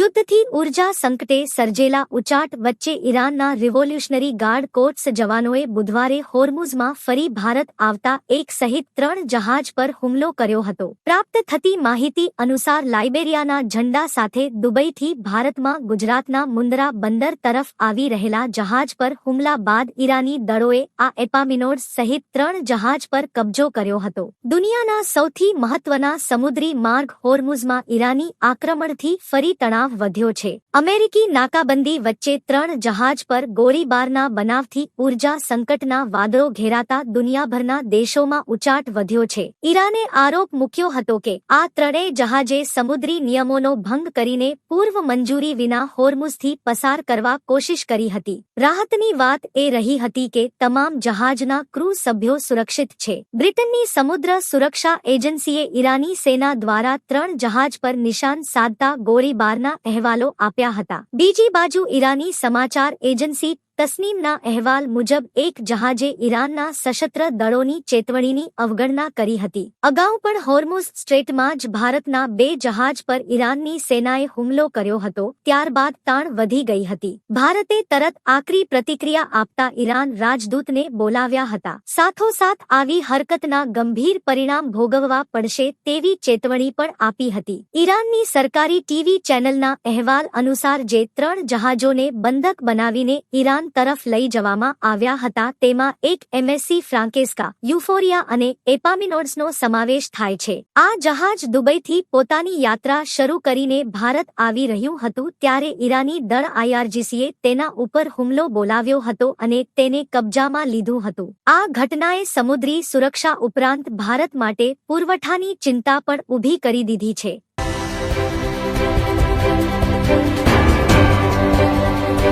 યુદ્ધથી ઉર્જા સંકટે સર્જેલા ઉચાટ વચ્ચે ઈરાનના રિવોલ્યુશનરી ગાર્ડ કોર્પ્સ જવાનોએ બુધવારે હોર્મુઝમાં ફરી ભારત આવતા એક સહિત 3 જહાજ પર હુમલો કર્યો હતો. પ્રાપ્ત થતી માહિતી અનુસાર લાઇબેરિયાના ઝંડા સાથે દુબઈથી ભારતમાં ગુજરાતના મુન્દ્રા બંદર તરફ આવી રહેલા જહાજ પર હુમલા બાદ ઈરાની દળોએ આ એપામિનોડ્સ સહિત 3 જહાજ પર કબજો કર્યો હતો. દુનિયાના સૌથી મહત્વના સમુદ્રી માર્ગ હોર્મુઝમાં ઈરાની આક્રમણથી ફરી તણાવ વધ્યો છે. અમેરિકી નાકાબંધી વચ્ચે 3 જહાજ પર ગોળીબારના બનાવથી ઉર્જા સંકટના વાદળો ઘેરાતા દુનિયાભરના દેશોમાં ઉચાટ વધ્યો છે. ઈરાને આરોપ મૂક્યો હતો કે આ 3 જહાજે સમુદ્રી નિયમોનો ભંગ કરીને પૂર્વ મંજૂરી વિના હોર્મુઝથી પસાર કરવા કોશિશ કરી હતી. રાહતની વાત એ રહી હતી કે તમામ જહાજના ક્રૂ સભ્યો સુરક્ષિત છે. બ્રિટનની સમુદ્ર સુરક્ષા એજન્સીએ ઈરાની સેના દ્વારા 3 જહાજ પર નિશાન સાધતા ગોળીબારના અહેવાલો આપ્યા હતા. બીજી બાજુ ઈરાની સમાચાર એજન્સી તસ્નીમના અહેવાલ મુજબ એક જહાજે ઈરાનના સશસ્ત્ર દળોની ચેતવણીની અવગણના કરી હતી. અગાઉ પણ હોર્મુઝ સ્ટ્રેટમાં જ ભારતના 2 જહાજ પર ઈરાનની સેનાએ હુમલો કર્યો હતો. ત્યારબાદ તાણ વધી ગઈ હતી. ભારતે તરત આકરી પ્રતિક્રિયા આપતા ઈરાન રાજદૂતને બોલાવ્યા હતા. સાથોસાથ આવી હરકતના ગંભીર પરિણામ ભોગવવા પડશે તેવી ચેતવણી પણ આપી હતી. ઈરાનની સરકારી ટીવી ચેનલના અહેવાલ અનુસાર જે 3 જહાજોને બંધક બનાવીને ઈરાન તરફ લઈ જવામાં આવ્યા હતા તેમાં એક એમએસસી ફ્રાન્કેસ્કા, યુફોરિયા અને એપામિનોડ્સનો સમાવેશ થાય છે. આ જહાજ દુબઈથી પોતાની યાત્રા શરૂ કરીને ભારત આવી રહ્યું હતું ત્યારે ઈરાની દળ આઈઆરજીસીએ તેના ઉપર હુમલો બોલાવ્યો હતો અને તેને કબજામાં લીધું હતું. આ ઘટનાએ સમુદ્રી સુરક્ષા ઉપરાંત ભારત માટે પુરવઠાની ચિંતા પણ ઊભી કરી દીધી છે.